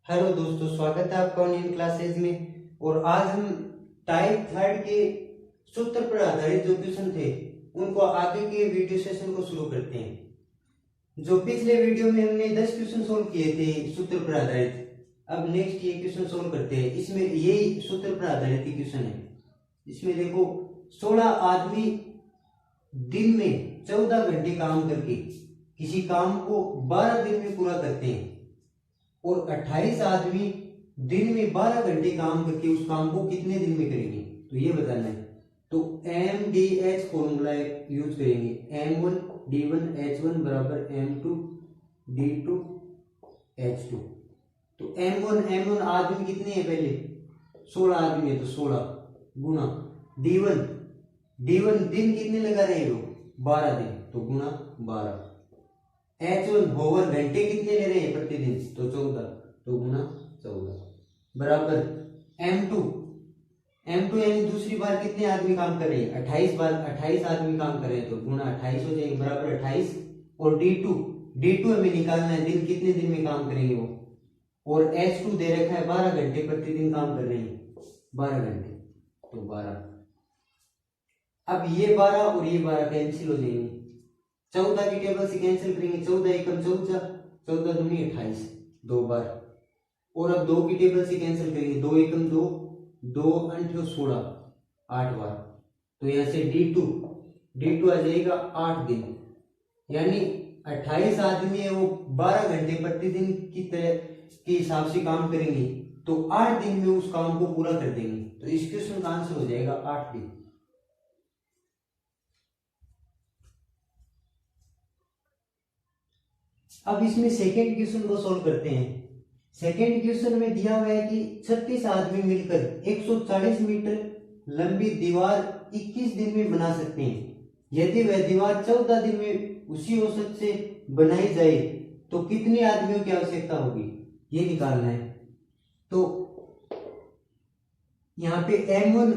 Hello दोस्तों, स्वागत है आपका ऑनलाइन क्लासेज में। और आज हम टाइप थर्ड के सूत्र पर आधारित जो क्वेश्चन थे उनको आगे के वीडियो सेशन को शुरू करते हैं। जो पिछले वीडियो में हमने 10 क्वेश्चन सोल्व किए थे सूत्र पर आधारित, अब नेक्स्ट ये क्वेश्चन सोल्व करते हैं। इसमें यही सूत्र पर आधारित ही क्वेश्चन है। इसमें देखो, 16 आदमी दिन में 14 घंटे काम करके किसी काम को 12 दिन में पूरा करते हैं और 28 आदमी दिन में 12 घंटे काम करके उस काम को कितने दिन में करेंगे, तो ये बताना है। तो MDH फॉर्मूला यूज करेंगे। M1 D1 H1 बराबर M2 D2 H2। तो M1 आदमी कितने हैं, पहले 16 आदमी है तो 16 गुना D1 दिन कितने लगा रहे हैं लोग, 12 दिन, तो गुना 12। H1 होवर घंटे कितने ले रहे हैं प्रतिदिन, तो 14, तो गुना 14 बराबर M2 यानी दूसरी बार कितने आदमी काम कर रहे हैं, 28 आदमी काम कर रहे हैं, तो गुना 28 हो जाएगा बराबर 28। और D2 हमें निकालना है, दिन कितने दिन में काम करेंगे वो। और H2 दे रखा है 12 घंटे प्रतिदिन काम कर रहे हैं, 12 घंटे, तो 12। अब ये 12 और ये 12 कैंसिल हो जाएंगे, 14 की टेबल से कैंसिल करेंगे, 14 एकम 14, 14 दूनी 28, 2 बार। और अब 2 की टेबल से कैंसिल करेंगे, 2 एकम 2, 2 अंठ 16, 8 बार। तो यहाँ से D2 आ जाएगा 8 दिन, यानी 28 आदमी है वो 12 घंटे प्रतिदिन की तरह के हिसाब से काम करेंगे, तो 8 दिन में उस काम को पूरा कर देंगे। तो इस क्वेश्चन का आंसर हो जाएगा 8 दिन। अब इसमें सेकेंड क्वेश्चन को सोल्व करते हैं। सेकेंड क्वेश्चन में दिया हुआ है कि 36 आदमी मिलकर 140 मीटर लंबी दीवार 21 दिन में बना सकते हैं। यदि वह दीवार 14 दिन में उसी औसत से बनाई जाए तो कितने आदमियों की आवश्यकता होगी, ये निकालना है। तो यहाँ पे M1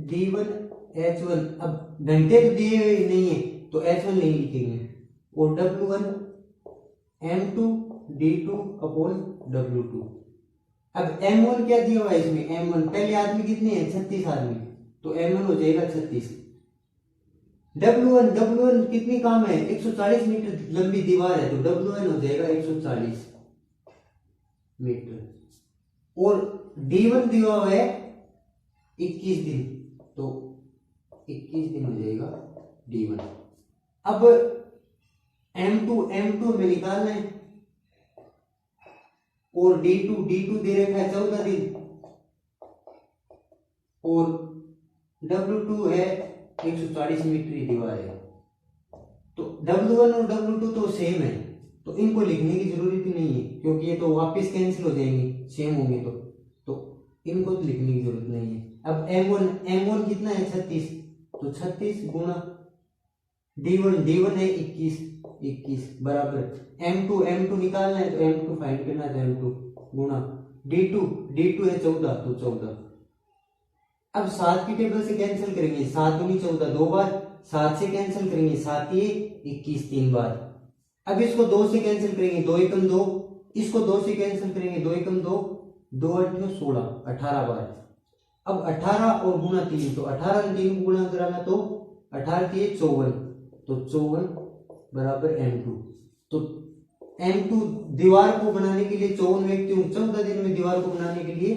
D1 H1, अब घंटे तो दिए हुए नहीं है तो H1 नहीं लिखेंगे, और W1 M2 D2 upon W2। अब M1 क्या दिया हुआ है इसमें, M1 पहले आदमी कितने हैं, 36 आदमी, तो M1 हो जाएगा 36। W1 कितनी काम है, 140 मीटर लंबी दीवार है, तो W1 हो जाएगा 140 मीटर। और D1 दिया हुआ है 21 दिन, तो 21 दिन हो जाएगा D1। अब M2 में निकालना है, और D2 दे रखा है 14 दिन, और W2 है 140 मीटर की दीवार है। तो W1 और W2 तो सेम है, तो इनको लिखने की जरूरत ही नहीं है, क्योंकि ये तो वापस कैंसिल हो जाएंगे, सेम होंगे तो इनको तो लिखने की जरूरत नहीं है। अब M1 कितना है, 36, तो 36 गुना D1 है 21 बराबर M2 निकालना है, तो M2 फाइंड करना है, तो M2 गुना D2 है 14, तो 14। अब 7 की टेबल से कैंसिल करेंगे, 7 दूनी 14, 2 बार, 7 से कैंसिल करेंगे, 7 ये 21, 3 बार। अब इसको 2 से कैंसिल करेंगे, 2 एकम 2, इसको 2 से कैंसिल करेंगे, 2 एकम 2, 2 8 16, 18 बार। अब 18 और गुना 3, तो 18 में 3 गुना कराना, तो 18 के 54, तो 54 बराबर M2। तो M2 दीवार को बनाने के लिए 54 व्यक्तियों, 14 दिन में दीवार को बनाने के लिए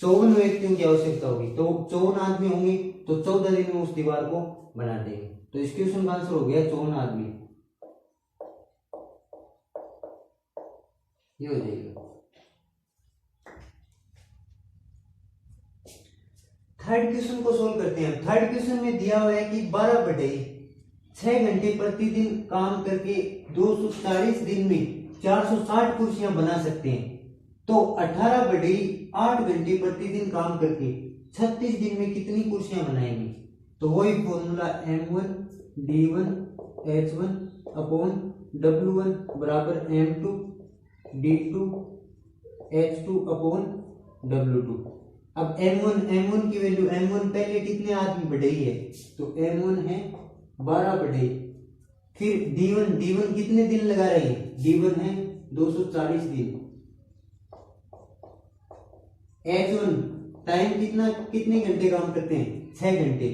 54 व्यक्तियों की आवश्यकता होगी, तो 54 आदमी होंगे, तो 14 दिन में उस दीवार को बना देंगे। तो इस क्वेश्चन का आंसर हो गया 54 आदमी, ये हो जाएगा। थर्ड क्वेश्चन को सोल्व करते हैं। थर्ड क्वेश्चन में दिया हुआ है कि 12/6 घंटे प्रतिदिन काम करके 240 दिन में 460 कुर्सियां बना सकते हैं, तो 18/8 घंटे प्रतिदिन काम करके 36 दिन में कितनी कुर्सियां बनाएंगे। तो वही formula M1 D1 H1 upon W1 बराबर M2 D2 H2 upon W2। अब M1 की वैल्यू, M1 पहले कितने आदमी बढ़ई है, तो M1 है 12 बढ़ई। फिर D1 कितने दिन लगा रहे हैं, D1 है 240 दिन, H1 टाइम कितना, कितने घंटे काम करते हैं, 6 घंटे,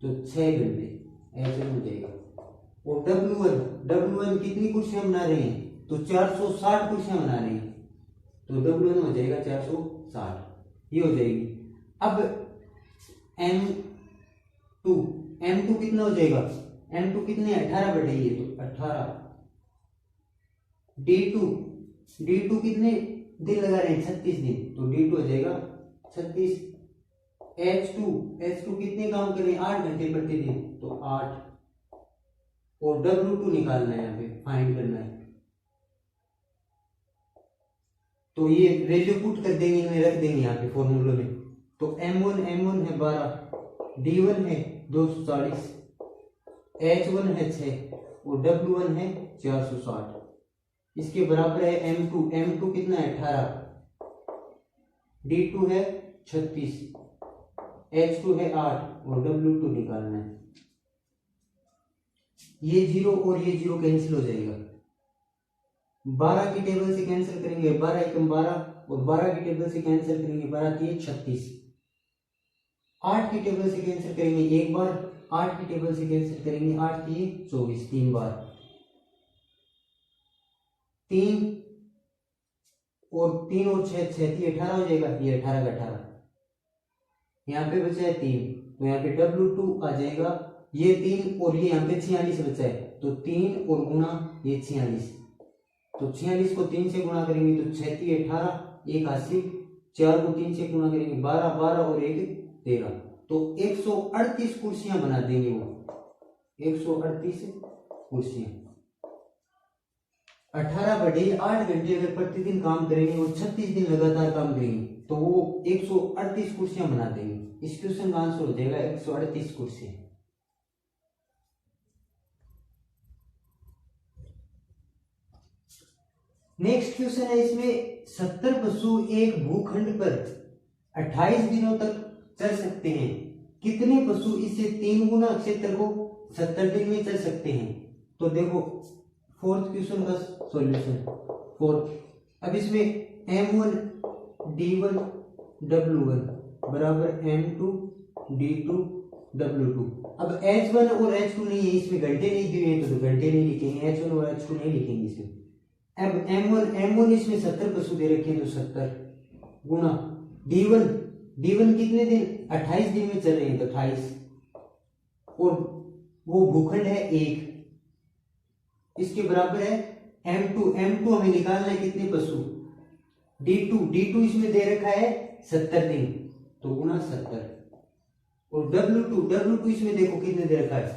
तो 6 घंटे H1 हो जाएगा। और W1 कितनी कुर्सियां बना रहे हैं, तो 460 कुर्सियां बना रहे हैं, तो W1 हो जाएगा 460, ये हो जाएगी। अब M2 कितना हो जाएगा, M2 कितने 18 बढ़े ये, तो 18। D2 कितने दिन लगा रहे हैं, 36 दिन, तो D2 हो जाएगा 36। H2 कितने काम कर रहे हैं, 8 घंटे प्रतिदिन, तो 8। और W2 निकालना है, यहाँ पे फाइंड करना है, तो ये वैल्यू पुट कर देंगे, इन्हें रख देंगे यहाँ पे फॉर्मूले में। तो M1 है 12, D1 है 240, H1 है 6 और W1 है 460। इसके बराबर है M2 कितना है 18, D2 है 36, H2 है 8 और W2 निकालना है। ये 0 और ये 0 कैंसिल हो जाएगा, 12 की टेबल से कैंसिल करेंगे 12 एकम 12 और 12 की टेबल से कैंसिल करेंगे 12 3 36, 8 की टेबल से कैंसिल करेंगे एक बार, 8 की टेबल से कैंसिल करेंगे 8 3 24, 3 बार, 3 और 6 18 हो जाएगा, ये 18 का 18, यहाँ पे बचा है 3, तो यहाँ पे W2 आ जाएगा, ये 3 और ये यहाँ पे 46 बचा है, तो 3 और गुना ये 46, तो 46 को 3 से गुणा करेंगे तो 6 3 18, 1 80, 4 को 3 से गुणा करेंगे 12 12 और 1 13, तो 138 कुर्सियां बना देंगे वो, 138 कुर्सियां। 18 बढ़े 8 घंटे अगर प्रतिदिन काम करेंगे और 36 दिन लगातार काम करेंगे तो वो 138 कुर्सियां बना देंगे। इस क्वेश्चन का आंसर हो जाएगा 138 कुर्सियां। नेक्स्ट क्वेश्चन है, इसमें 70 पशु एक भूखंड पर 28 दिनों तक चल सकते हैं, कितने पशु इससे 3 गुना क्षेत्र को 70 दिन में चल सकते हैं। तो देखो फोर्थ क्वेश्चन का सॉल्यूशन, अब इसमें M1 D1 W1 बराबर M2 D2 W2। अब H1 और H2 नहीं है, इसमें घंटे नहीं दिए हैं तो घंटे नहीं लिखेंगे, H1 और H2 नहीं लिखेंगे इसमें। अब M1 इसमें 70 पशु दे रखे हैं तो 70 गुना D1 कितने दिन 28 दिन में चल रहे हैं तो 28, और वो भूखंड है 1, इसके बराबर है M2 हमें निकालना है कितने पशु, D2 इसमें दे रखा है 70 दिन तो गुना 70, और W2 इसमें देखो कितने दे रखा है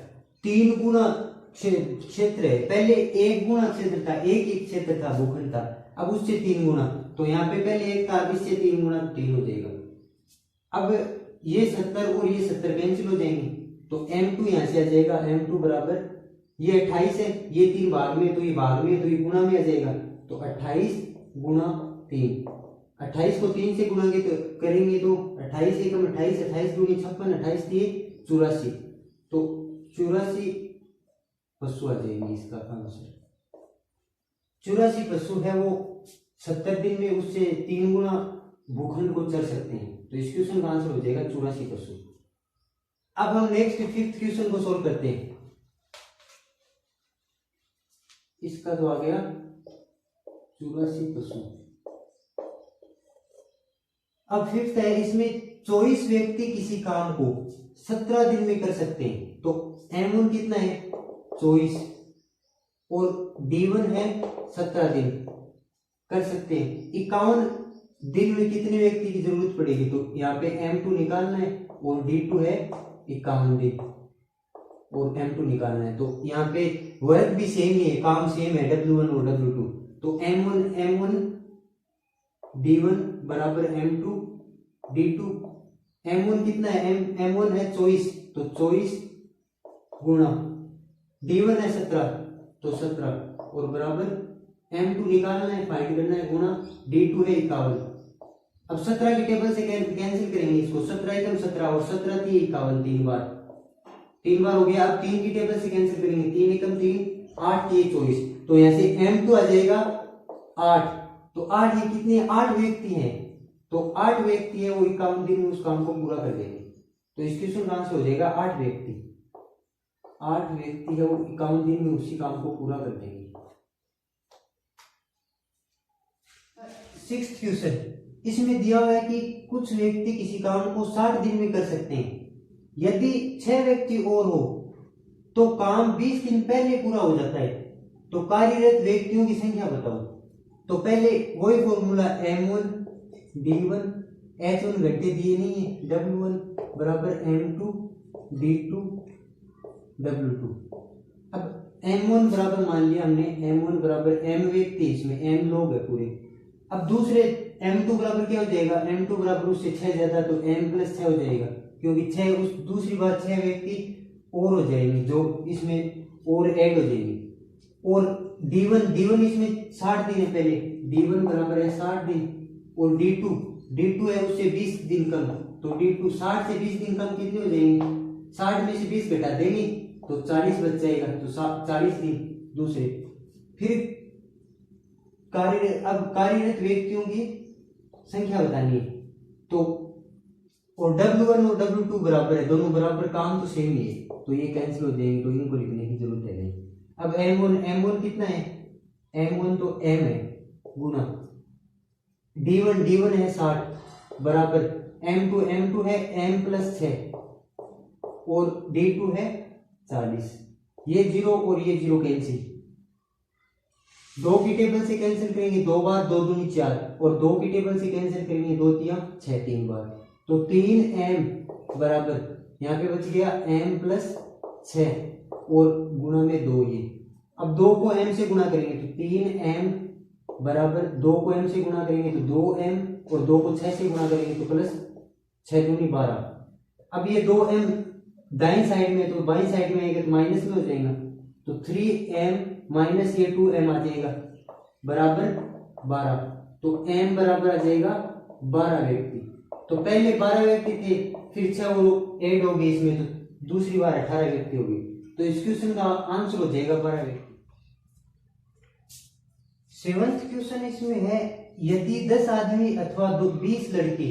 3 गुना क्षेत्र है, पहले 1 गुना क्षेत्र था, एक क्षेत्र था भूखंड था, अब उससे 3 गुना, तो यहाँ पे पहले 1 था, अब इससे 3 गुना 3 हो जाएगा। अब ये 70 और ये 70 कैंसिल हो जाएंगे, तो M2 यहाँ से आ जाएगा, M2 बराबर ये 28 है, ये 3 भाग में तो ये भाग में तो ये गुना में आ जाएगा, तो 28 गुना 3, 28 को 3 से गुना करेंगे तो 28 एकम 28, 28 दूनी 56, 28 दिए 84, तो 84 पशु आ जाएंगे। इसका आंसर 84 पशु है वो 70 दिन में उससे 3 गुना भूखंड को चल सकते हैं, तो इस क्वेश्चन का आंसर हो जाएगा 84 पशु। अब हम नेक्स्ट 5th क्वेश्चन को सोल्व करते हैं। इसका तो आ गया 84 पशु। अब 5th है, इसमें 24 व्यक्ति किसी काम को 17 दिन में कर सकते हैं, तो M1 कितना है 24 और D1 है 17 दिन कर सकते हैं, 51 दिन में कितने व्यक्ति की जरूरत पड़ेगी, तो यहाँ पे M2 निकालना है और D2 है 51 दिन और M2 निकालना है, तो यहाँ पे वर्क भी सेम ही है, काम सेम है W1 और W2, तो M1 D1 बराबर M2 D2, M1 कितना है M1 है 24 तो 24 गुना D1 है 17 तो 17 और बराबर M2 निकालना है, फाइंड करना है, गुना D2 है 51। अब 17 की टेबल से कैंसिल करेंगे इसको, 17 एकम 17 और 17 थी 51, 3 बार हो गया। अब 3 की टेबल से कैंसिल करेंगे, 3 एकम 3, 8 3 24, तो यहाँ से M2 आ जाएगा 8, तो 8 ये कितने 8 व्यक्ति हैं, तो 8 व्यक्ति है वो 51 दिन में उस काम को पूरा कर देंगे। तो इस क्वेश्चन का आंसर हो जाएगा 8 व्यक्ति। 8 व्यक्ति है वो 51 दिन में उसी काम को पूरा कर देंगे। 6th क्वेश्चन, इसमें दिया हुआ है कि कुछ व्यक्ति किसी काम को 60 दिन में कर सकते हैं। यदि 6 व्यक्ति और हो तो काम 20 दिन पहले पूरा हो जाता है। तो कार्यरत व्यक्तियों की संख्या बताओ। तो पहले वही फॉर्मूला m1 d1 h1 घंटे दिए नहीं है, w1 बराबर m2 d2 w2। अब m1 बराबर मान लिया हमने, m1 बराबर m व्यक्ति, इसमें m लोग है पूरे। अब दूसरे m2 बराबर क्या हो जाएगा, m2 बराबर उससे 6 ज्यादा तो m प्लस 6 हो जाएगा, क्योंकि 6 उस दूसरी बार 6 व्यक्ति और हो जाएंगे जो इसमें और ऐड हो जाएंगे। और d1 इसमें 60 दिन है पहले, d1 बराबर है 60 दिन, और d2 है उससे 20 दिन कम, तो d2 60 से 20 दिन कम कितने हो जाएंगे, 60 में से 20 घटा देंगे तो 40 बच जाएगा, तो 40 दिन दूसरे। फिर अब कार्यरत व्यक्तियों की संख्या बतानी है। तो और w1 और w2 बराबर है, दोनों बराबर, काम तो सेम ही है, तो ये कैंसिल हो जाएंगे, तो इनको लिखने की जरूरत है नहीं। अब m1 कितना है, m1 तो m है गुना d1 है 60 बराबर m2 है m प्लस 6 और d2 है 40। ये 0 और ये 0 कैंसिल, 2 की टेबल से कैंसिल करेंगे 2 बार, 2 दूनी 4, और 2 की टेबल से कैंसिल करेंगे 2 तिया 6, 3 बार, तो 3m बराबर यहाँ पे बच गया m प्लस 6 और गुणा में 2 ये। अब 2 को m से गुणा करेंगे तो 3m बराबर 2 को m से गुणा करेंगे तो 2m और 2 को 6 से गुणा करेंगे तो प्लस 6 दूनी 12। अब ये 2m दाईं साइड में तो बाईं साइड में आएगा तो माइनस में हो जाएगा, तो 3m माइनस ये 2m आ जाएगा बराबर 12, तो m बराबर आ जाएगा 12 व्यक्ति। तो पहले 12 व्यक्ति थे, फिर 6 वो ऐड हो गए इसमें, तो दूसरी बार 18 व्यक्ति हो गए, तो इस क्वेश्चन का आंसर हो जाएगा 12 व्यक्ति। 7th क्वेश्चन इसमें है, यदि 10 आदमी अथवा 20 लड़के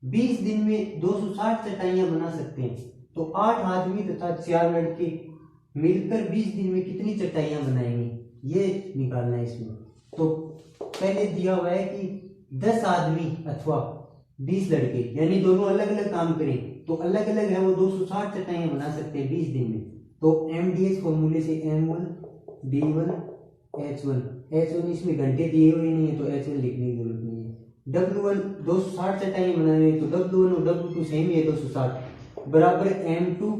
20 दिन में 260 चटाइयां बना सकते हैं तो 8 आदमी तथा 4 लड़के मिलकर 20 दिन में कितनी चटाइयां बनाएंगे, ये निकालना है इसमें। तो पहले दिया हुआ है कि 10 आदमी अथवा 20 लड़के, यानी दोनों अलग अलग काम करें तो अलग अलग है वो 260 चटाइयां बना सकते हैं 20 दिन में। तो MDH फॉर्मूले से m1 d1 h1 इसमें घंटे दिए हुए नहीं है तो h1 लिखने की जरूरत नहीं है। w1 260 चटाइयां बना रहे हैं तो w1 और w2 सेम ही है 260 बराबर m2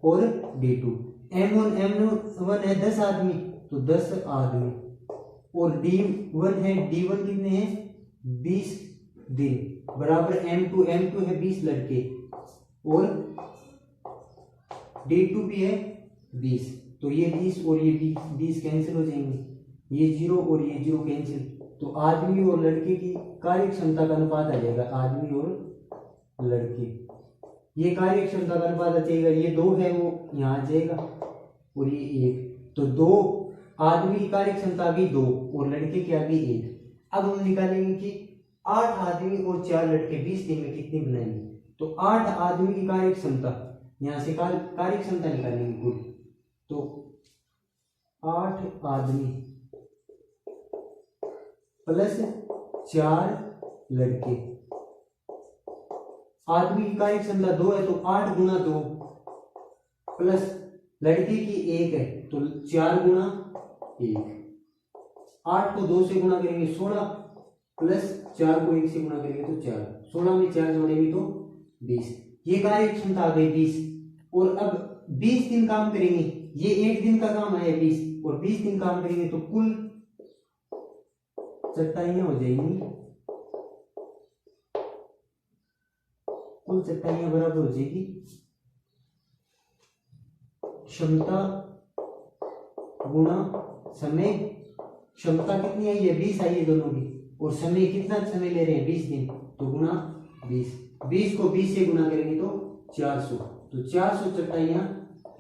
और d2। m1 है 10 आदमी तो 10 आदमी, और d1 कितने हैं 20 दिन बराबर m2 है 20 लड़के, और d2 भी है 20, तो ये 20 और ये 20 कैंसिल हो जाएंगे, ये 0 और ये 0 कैंसिल, तो आदमी और लड़के की कार्य क्षमता का अनुपात आ जाएगा, आदमी और लड़के, ये कार्य क्षमता का अनुपात आ जाएगा, ये 2 है वो यहाँ आ जाएगा और ये 1, तो 2 आदमी की कार्य क्षमता आ गई 2 और लड़के की आ गई 1। अब हम निकालेंगे कि 8 आदमी और 4 लड़के 20 दिन में कितनी बनाएंगे। तो 8 आदमी की कार्य क्षमता, यहाँ से कार्य क्षमता निकालेंगे कुल, तो 8 आदमी प्लस 4 लड़के, आदमी की कार्य क्षमता 2 है तो 8 गुना 2 प्लस लड़के की 1 है तो 4 गुना 1, 8 को 2 से गुणा करेंगे 16 प्लस 4 को 1 से गुणा करेंगे तो 4, 16 में 4 जोड़ेंगे तो 20, ये कार्य क्षमता आ गई 20। और अब 20 दिन काम करेंगे, ये 1 दिन का काम है 20 और 20 दिन काम करेंगे तो कुल चटाइयां हो जाएंगी, कुल चटाइयां बराबर हो जाएगी क्षमता गुणा समय। क्षमता कितनी आई है 20 आई है दोनों की, और समय कितना समय ले रहे हैं 20 दिन, तो गुणा 20 को 20 से गुणा करेंगे तो 400, तो 400 चटाइयां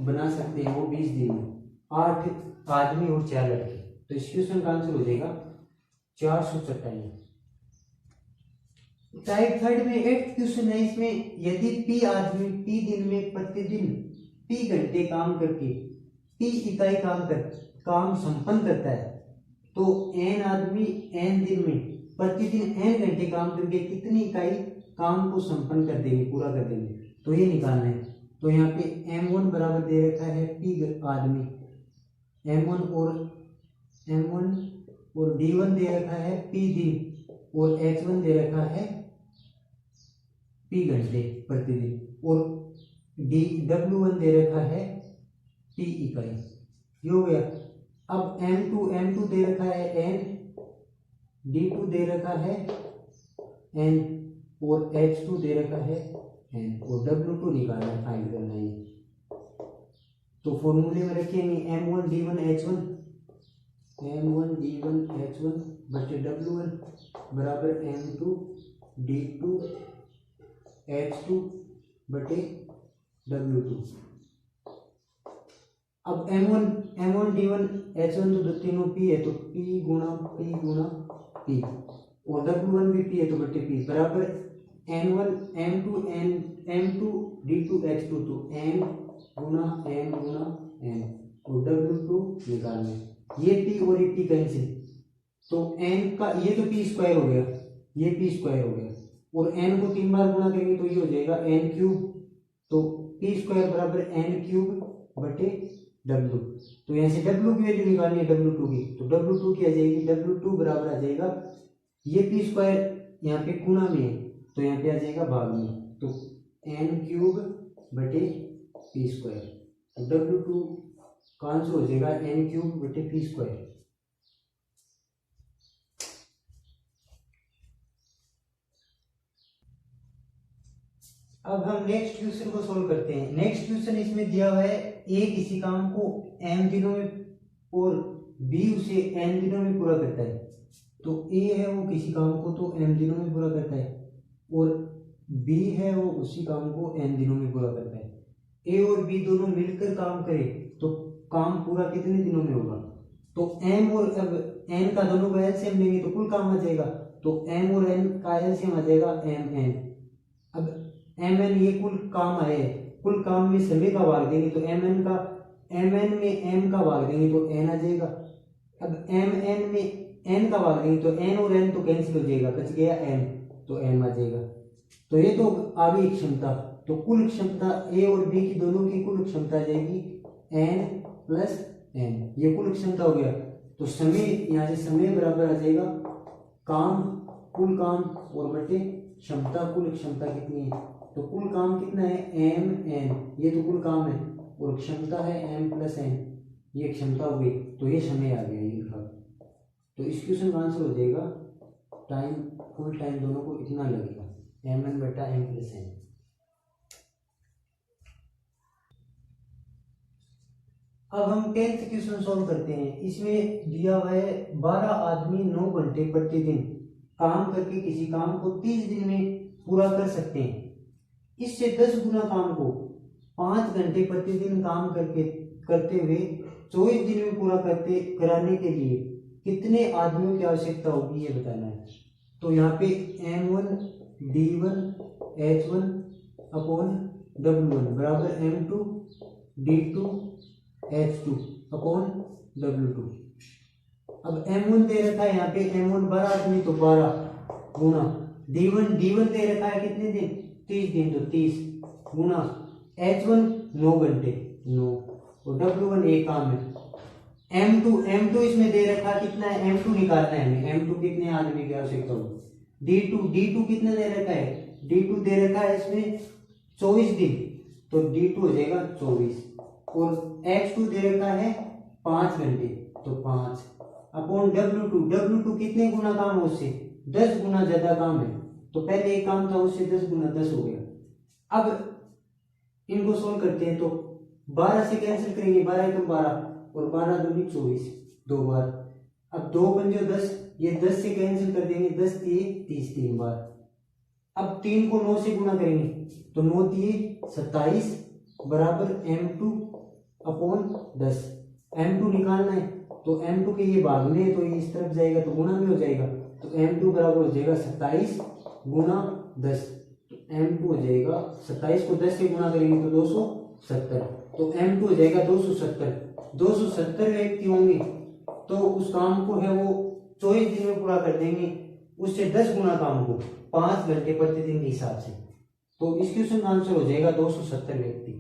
बना सकते हैं वो 20 दिन में, 8 आदमी और 4 लड़के। तो इस क्वेश्चन का आंसर हो जाएगा 400 चटाइयां। टाइप थर्ड में 8th क्वेश्चन है। इसमें यदि P आदमी P दिन में प्रतिदिन P घंटे काम करके P इकाई काम संपन्न करता है, तो N आदमी N दिन में प्रतिदिन N घंटे काम करके कितनी इकाई काम को संपन्न कर देंगे, पूरा कर देंगे, तो ये निकालना है। तो यहाँ पे M1 बराबर दे रखा है P आदमी, M1 और D1 दे रखा है P दिन, और H1 दे रखा है P घंटे प्रतिदिन, और W1 दे रखा है P इकाई। ये हो गया। अब M2 दे रखा है N, D2 दे रखा है N, और H2 दे रखा है N, और W2 निकालना है, फाइंड करना है। तो फॉर्मूले में रखेंगे M1 D1 H1 बटे W1 बराबर M2 D2 H2 बटे W2। अब M1 D1 H1 तो तीनों P है, तो P गुणा P और W1 भी P है, तो बटे P बराबर N1 M2 D2 H2, तो N गुणा N और W2 निकालना है। ये P और ये P कैंसिल, तो N का ये तो P स्क्वायर हो गया, ये P स्क्वायर हो गया, और N को 3 बार गुणा करेंगे तो ये हो जाएगा N क्यूब, तो P स्क्वायर बराबर N क्यूब बटे W। तो यहाँ से W की वैल्यू निकालनी है W2 की, तो W2 की आ जाएगी, W2 बराबर आ जाएगा, ये P स्क्वायर यहाँ पे गुणा में है, तो यहाँ पे आ जाएगा भाग में, तो N क्यूब बटे P स्क्वायर, तो W2 का आंसर हो जाएगा N क्यूब बटे P स्क्वायर। अब हम नेक्स्ट क्वेश्चन को सोल्व करते हैं। नेक्स्ट क्वेश्चन इसमें दिया हुआ है A किसी काम को m दिनों में और B उसे n दिनों में पूरा करता है। तो A है वो किसी काम को तो m दिनों में पूरा करता है, और B है वो उसी काम को n दिनों में पूरा करता है। A और B दोनों मिलकर काम करे तो काम पूरा कितने दिनों में होगा? तो m और अब n का दोनों का एलसीएम लेंगे तो कुल काम आ जाएगा, तो m और n का एलसीएम आ जाएगा mn। अब mn ये कुल काम आए, कुल काम में समय का भाग देंगे तो mn में m का भाग देंगे तो n आ जाएगा। अब mn में n का भाग देंगे तो n और n तो कैंसिल हो जाएगा, बच गया m, तो m आ जाएगा। तो ये तो आ गई क्षमता, तो कुल क्षमता A और B की दोनों की कुल क्षमता आ जाएगी n प्लस n, ये कुल क्षमता हो गया। तो समय, यहाँ से समय बराबर आ जाएगा काम, कुल काम और बटे क्षमता, कुल क्षमता कितनी है, तो कुल काम कितना है mn, ये तो कुल काम है, और क्षमता है m प्लस n, ये क्षमता हो गई, तो ये समय आ गया ये भाग। तो इस क्वेश्चन का आंसर हो जाएगा टाइम, फुल टाइम दोनों को इतना लगेगा mn बटा m प्लस n। अब हम 10th क्वेश्चन सॉल्व करते हैं। इसमें दिया हुआ है 12 आदमी 9 घंटे प्रतिदिन काम करके किसी काम को 30 दिन में पूरा कर सकते हैं। इससे 10 गुना काम को 5 घंटे प्रतिदिन काम करते हुए 24 दिन में पूरा कराने के लिए कितने आदमियों की आवश्यकता होगी, ये बताना है। तो यहाँ पे M1 D1 H1 upon W1 बराबर M2 D2 H2 upon W2। अब M1 दे रखा है यहाँ पे M1 12 आदमी, तो 12 गुना D1 दे रखा है कितने दिन, 30 दिन, तो 30 गुना H1 9 घंटे 9, और W1 एक काम है। M2 इसमें दे रखा है कितना है, M2 निकालना है हमें, M2 कितने आदमी की आवश्यकता होगी। D2 कितना दे रखा है, D2 दे रखा है इसमें 24 दिन, तो D2 हो जाएगा 24, और H2 दे रखा है 5 घंटे, तो 5 अपॉन W2 कितने गुना काम है उससे, 10 गुना ज्यादा काम है, तो पहले एक काम था उससे 10 गुना 10 हो गया। अब इनको सोल्व करते हैं, तो 12 से कैंसिल करेंगे, 12 एकम 12 और 12 दूनी 24 दो बार। अब 2 पंजे 10, ये 10 से कैंसिल कर देंगे, 10 दिए 30 3 बार। अब 3 को 9 से गुना करेंगे, तो 9 दिए 27 बराबर M2 अपॉन 10। M2 निकालना है, तो M2 के ये भाग में है, तो ये इस तरफ जाएगा तो गुणा में हो जाएगा, तो M2 बराबर हो जाएगा 27 गुना 10, तो M2 हो जाएगा 27 को 10 से गुना करेंगे तो 270, तो M2 हो जाएगा 270 व्यक्ति होंगे तो उस काम को है वो 24 दिन में पूरा कर देंगे, उससे 10 गुना काम को 5 घंटे प्रतिदिन के हिसाब से। तो इस क्वेश्चन का आंसर हो जाएगा 270 व्यक्ति।